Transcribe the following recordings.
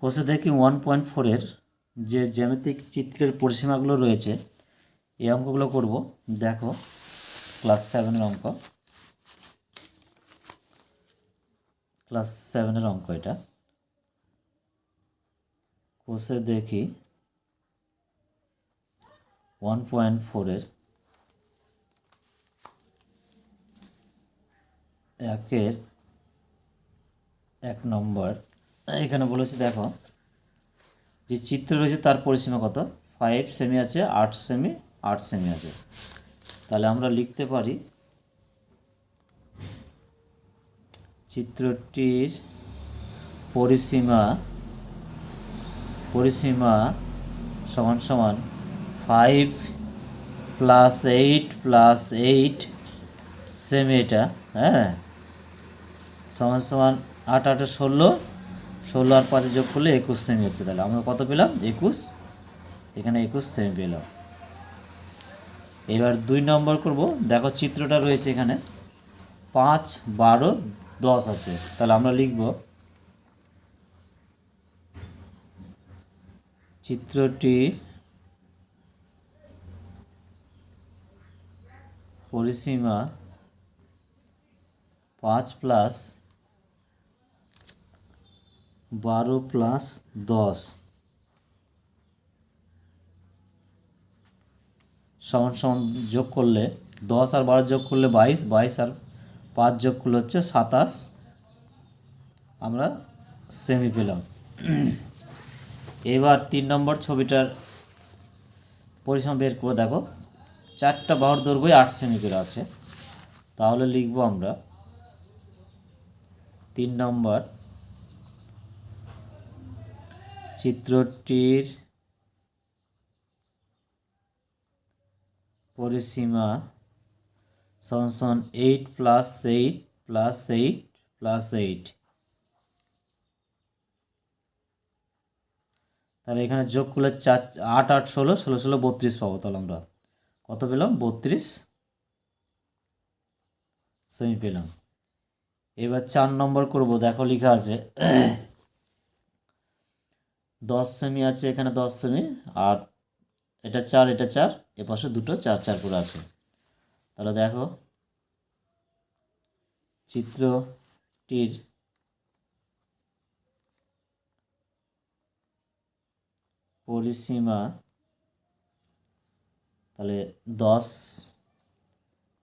কোষে দেখি 1.4 যে জ্যামিতিক চিত্রের পরিসীমাগুলো রয়েছে এই অঙ্কগুলো করব। দেখো ক্লাস 7-এর অঙ্ক, ক্লাস 7-এর অঙ্ক এটা। কোষে দেখি 1.4 একের 1 নম্বর এখানে বলেছি। দেখো যে চিত্র রয়েছে তার পরিসীমা কত, 5 সেমি আছে, 8 সেমি, 8 সেমি আছে। তাহলে আমরা লিখতে পারি চিত্রটির পরিসীমা সমান সমান 5 + 8 + 8 সেমি, এটা হ্যাঁ, সমান সমান 8 8 16, 16 আর 5 যোগ করলে 21 সেমি হচ্ছে। তাহলে আমরা কত পেলাম? 21, এখানে 21 সেমি পেলাম। এবার 2 নম্বর করব। দেখো চিত্রটা রয়েছে এখানে 5 12 10 আছে। তাহলে আমরা লিখব চিত্রটি পরিসীমা 5 + 12 + 10 সমান সমান যোগ করলে 10 আর 12 যোগ করলে 22, 22 আর 5 যোগ করলে হচ্ছে 27, আমরা সেমি পেলাম। এবার 3 নম্বর ছবিটার পরিসীমা বের করে দেখো 4টা বাহুর দৈর্ঘ্য 8 সেমি করে আছে। তাহলে লিখব আমরা 3 নম্বর চিত্রটির পরিসীমা সমান সমান 8 + 8 + 8 + 8। তাহলে এখানে যোগ করলে 4 8 8 16, 16 16 32 পাবো। তাহলে আমরা কত পেলাম? 32 সেমি পেলাম। এবার 4 নম্বর করব। দেখো লেখা আছে 10 সেমি আছে, এখানে 10 সেমি, আর এটা 4 এটা 4, এপাশে দুটো 4 4 করে আছে। তাহলে দেখো চিত্রটির পরিসীমা তাহলে 10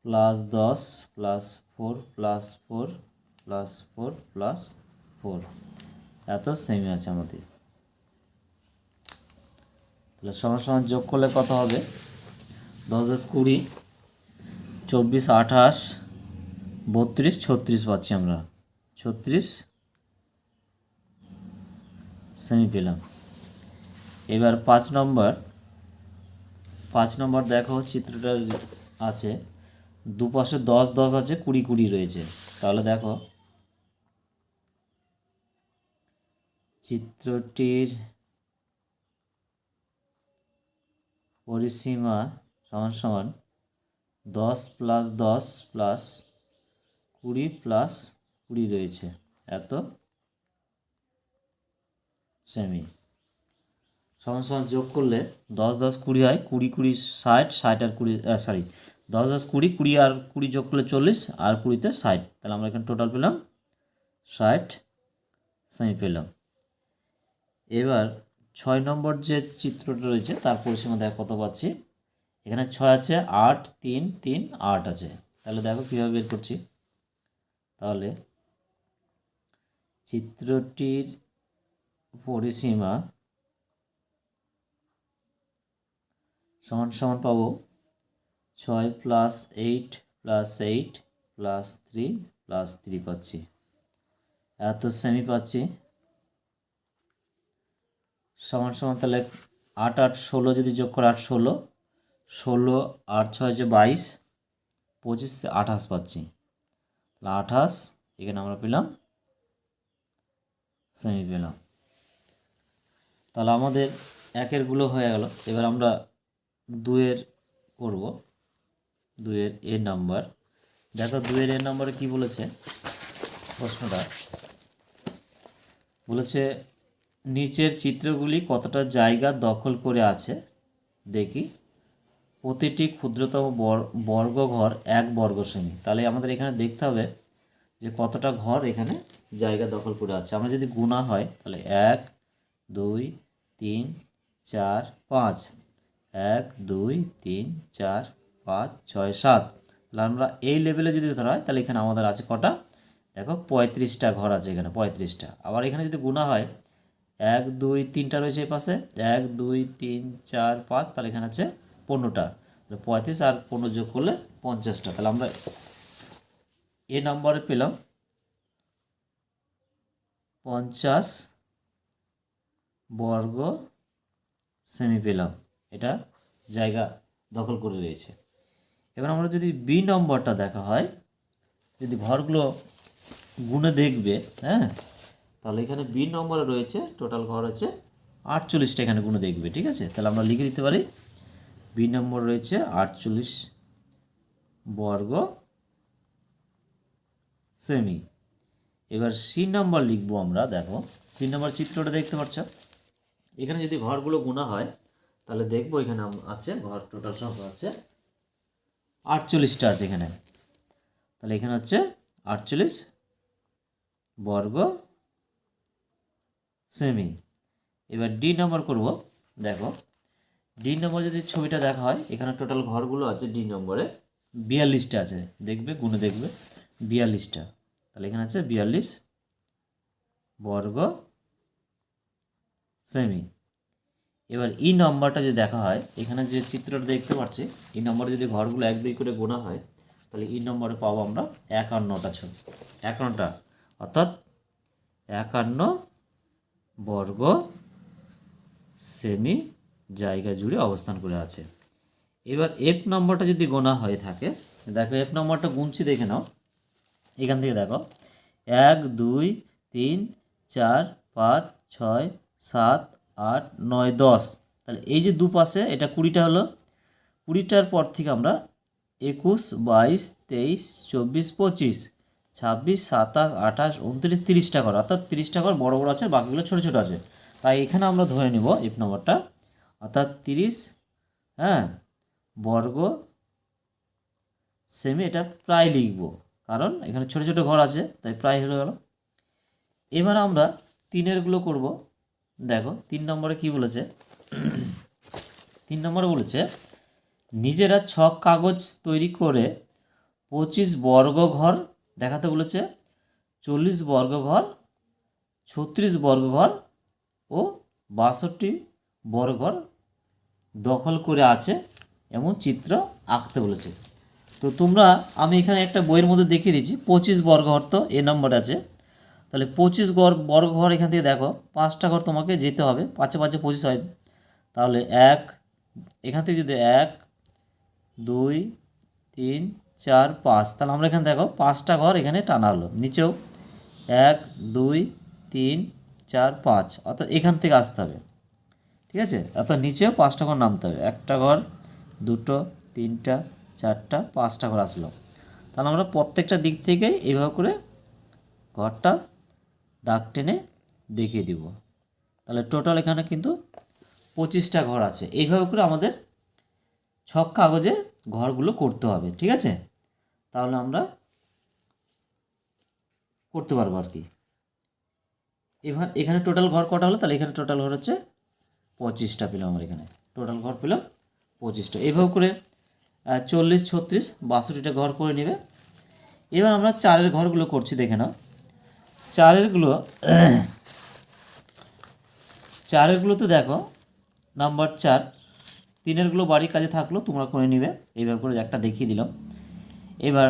+ 10 + 4 + 4 + 4 + 4 এত সেমি আছে আমাদের। তাহলে সমান সমান যোগ করলে কত হবে? 10 10 20, 24 28, 32 36 পাচ্ছি আমরা, 36 সেমি পেলাম। এবার 5 নম্বর দেখো চিত্রটা আছে দুপাশে 10 10 আছে, 20 20 রয়েছে। তাহলে দেখো চিত্রটির পরিসীমা সমান সমান 10 + 10 + 20 + 20 রয়েছে, এত সেমি। সমান সমান যোগ করলে 10 10 20 হয়, 20 20 60, 60 আর 20 10 10 20 20 আর 20 যোগ করলে 40, আর 20-তে 60। তাহলে আমরা এখানে টোটাল পেলাম 60 সেমি পেলাম। এবার 6 নম্বর যে চিত্রটা রয়েছে তার পরিসীমা দেখো কত পাচ্ছি। এখানে 6 আছে, 8 3 3 8 আছে। তাহলে দেখো কীভাবে বের করছি। তাহলে চিত্রটির পরিসীমা সমান সমান পাবো 6 + 8 + 8 + 3 + 3 পাচ্ছি, এত সেমি পাচ্ছি। সমান সমান তাহলে 8 8 16 যদি যোগ করে 8 16, 16 আর 6 যে 22, 25 28 পাচ্ছি। তাহলে 28 এখানে আমরা পেলাম সেমি পেলাম। তাহলে আমাদের একেরগুলো হয়ে গেল। এবার আমরা 2-এর করব। 2-এর এ নাম্বার। দেখো 2-এর এ নম্বরে কী বলেছে প্রশ্নটা, বলেছে নিচের চিত্রগুলি কতটা জায়গা দখল করে আছে দেখি। প্রতিটি ক্ষুদ্রতম বর্গঘর 1 বর্গ সেমি। তাহলে আমাদের এখানে দেখতে হবে যে কতটা ঘর এখানে জায়গা দখল করে আছে। আমরা যদি গুণা হয় তাহলে 1 2 3 4 5, 1 2 3 4 5 6 7। তাহলে আমরা এই লেভেলে যদি ধরা হয় তাহলে এখানে আমাদের আছে কটা, দেখো 35টা ঘর আছে এখানে, 35টা। আবার এখানে যদি গুণা হয় 1 2 3টা রয়েছে এই পাশে, 1 2 3 4 5, তাহলে এখানে আছে 15টা। তাহলে 35 আর 15 যোগ করলে 50টা। তাহলে আমরা এ নম্বরে পেলাম 50 বর্গ সেমি পেলাম, এটা জায়গা দখল করে রয়েছে। এবার আমরা যদি বি নম্বরটা দেখা হয়, যদি ঘরগুলো গুণে দেখবে, হ্যাঁ, তাহলে এখানে বি নম্বরে রয়েছে টোটাল ঘর হচ্ছে 48টা, এখানে গুণে দেখবে, ঠিক আছে। তাহলে আমরা লিখে দিতে পারি বি নম্বর রয়েছে 48 বর্গ সেমি। এবার সি নম্বর লিখবো আমরা। দেখো সি নম্বর চিত্রটা দেখতে পাচ্ছ, এখানে যদি ঘরগুলো গুণা হয় তাহলে দেখবো এখানে আছে ঘর টোটাল সংখ্যা আছে 48টা আছে এখানে। তাহলে এখানে হচ্ছে 48 বর্গ সেমি। এবার ডি নম্বর করব। দেখো ডি নম্বর যদি ছবিটা দেখা হয়, এখানে টোটাল ঘরগুলো আছে ডি নম্বরে 42টা আছে, দেখবে গুণে দেখবে 42টা। তাহলে এখানে আছে 42 বর্গ সেমি। এবার ই নম্বরটা যদি দেখা হয়, এখানে যে চিত্রটা দেখতে পাচ্ছি, ই নম্বরে যদি ঘরগুলো 1 2 করে গোনা হয় তাহলে ই নম্বরে পাবো আমরা 51টা ছবি, 51টা, অর্থাৎ 51 বর্গ সেমি জায়গা জুড়ে অবস্থান করে আছে। এবার এফ নম্বরটা যদি গোনা হয়ে থাকে, দেখো এফ নম্বরটা গুনছি, দেখে নাও এখান থেকে। দেখো 1 2 3 4 5 6 7 8 9 10। তাহলে এই যে দুপাশে এটা 20টা হলো, 20টার পর থেকে আমরা 21 22 23 24 25 26 27 28 29 30টা ঘর, অর্থাৎ 30টা ঘর বড় বড় আছে, বাকিগুলো ছোটো ছোটো আছে। তাই এখানে আমরা ধরে নেব এফ নম্বরটা, অর্থাৎ 30, হ্যাঁ, বর্গ সেমি। এটা প্রায় লিখব কারণ এখানে ছোটো ছোটো ঘর আছে, তাই প্রায় হয়ে গেল। এবার আমরা 3এরগুলো করব। দেখো 3 নম্বরে কি বলেছে, 3 নম্বরে বলেছে নিজেরা ছক কাগজ তৈরি করে 25 বর্গ ঘর দেখাতে বলেছে, 40 বর্গ ঘর, 36 বর্গ ঘর ও 62 বর্গ ঘর দখল করে আছে এমন চিত্র আঁকতে বলেছে। তো তোমরা, আমি এখানে একটা বইয়ের মধ্যে দেখিয়ে দিচ্ছি 25 বর্গ ঘর, তো এ নম্বর আছে। তাহলে 25 বর্গ ঘর এখান থেকে দেখো 5টা ঘর তোমাকে যেতে হবে, 5 5 25 হয়। তাহলে এখান থেকে যদি 1 2 3 4 5, তাহলে আমরা এখানে দেখো 5টা ঘর এখানে টানা হলো, নিচেও 1 2 3 4 5, অর্থাৎ এখান থেকে আসতে হবে, ঠিক আছে। অর্থাৎ নিচেও 5টা ঘর নামতে হবে, একটা ঘর, দুটো, 3টা, 4টা, 5টা ঘর আসলো। তাহলে আমরা প্রত্যেকটা দিক থেকে এইভাবে করে ঘরটা দাগ টেনে দেখিয়ে দিব। তাহলে টোটাল এখানে কিন্তু 25টা ঘর আছে। এইভাবে করে আমাদের ছক কাগজে ঘরগুলো করতে হবে, ঠিক আছে। তাহলে আমরা করতে পারবো আর কি। এবার এখানে টোটাল ঘর কটা হলো, তাহলে এখানে টোটাল ঘর হচ্ছে 25টা পেলাম আমরা, এখানে টোটাল ঘর পেলাম 25টা। এইভাবে করে 40 36 62টা ঘর করে নেবে। এবার আমরা 4এর ঘরগুলো করছি, দেখে নাও। 4এরগুলো তো দেখো নাম্বার 4, 3এরগুলো বাড়ির কাজে থাকলো, তোমরা করে নিবে। এইভাবে করে একটা দেখিয়ে দিলাম। এবার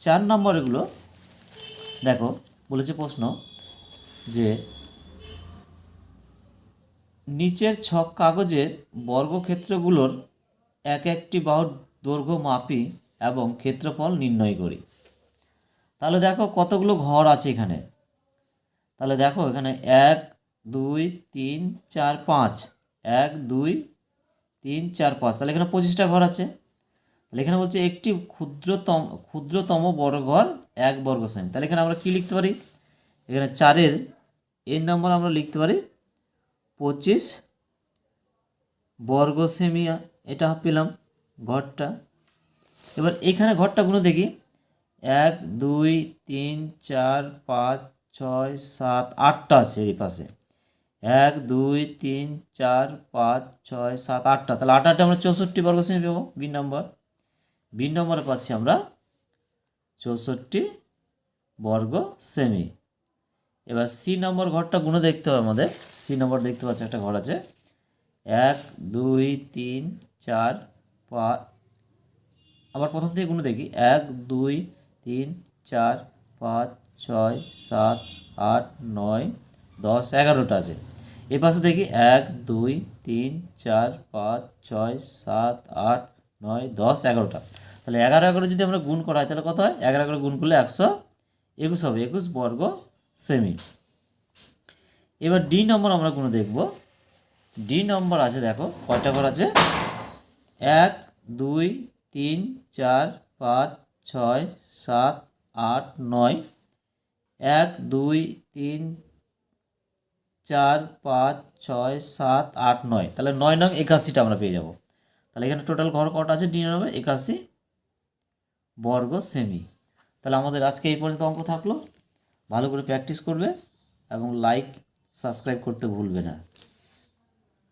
4 নম্বরগুলো দেখো, বলেছে প্রশ্ন যে নিচের ছক কাগজের বর্গক্ষেত্রগুলোর এক একটি বাহুর দৈর্ঘ্য মাপি এবং ক্ষেত্রফল নির্ণয় করি। তাহলে দেখো কতগুলো ঘর আছে এখানে। তাহলে দেখো এখানে 1 2 3 4 5, 1 2 3 4 5, তাহলে এখানে 25টা ঘর আছে। তাহলে এখানে বলছে একটি ক্ষুদ্রতম বড় ঘর 1 বর্গ সেমি। তাহলে এখানে আমরা কি লিখতে পারি, এখানে 4-এর এর নম্বর আমরা লিখতে পারি 25 বর্গ সেমি এটা পেলাম ঘরটা। এবার এখানে ঘরটা গুলো দেখি 1 2 3 4 5 6 7 8টা আছে এই পাশে 1 2 3 4 5 6 7 8টা, তাহলে 8 আমরা 64 বর্গ সেমি পাবো বি নম্বরে পাচ্ছি আমরা 64 বর্গ সেমি। এবার সি নম্বর ঘরটা গুণে দেখতে হবে আমাদের। সি নম্বর দেখতে পাচ্ছি একটা ঘর আছে 1 2 3 4 5, আবার প্রথম থেকে গুণে দেখি 1 2 3 4 5 6 7 8 9 10 11টা আছে। এই পাশে দেখি 1 2 3 4 5 6 7 8 9 10 11টা, তাহলে 11 যদি আমরা গুণ করা হয় তাহলে কত হয়? 11 গুণ করলে 121 হবে, 21 বর্গ সেমি। এবার ডি নম্বর আমরা গুণে দেখব। ডি নম্বর আছে, দেখো কয়টা ঘর আছে 1 2 3 4 5 6 7 8 9, 1 2 3 4 5 6 7 8 9, তাহলে 9 নং 81টা আমরা পেয়ে যাব। তাহলে এখানে টোটাল ঘর কটা আছে ডি নম্বরে? 81 বর্গ সেমি। তাহলে আমাদের আজকে এই পর্যন্ত অঙ্ক থাকলো। ভালো করে প্র্যাকটিস করবে এবং লাইক সাবস্ক্রাইব করতে ভুলবে না।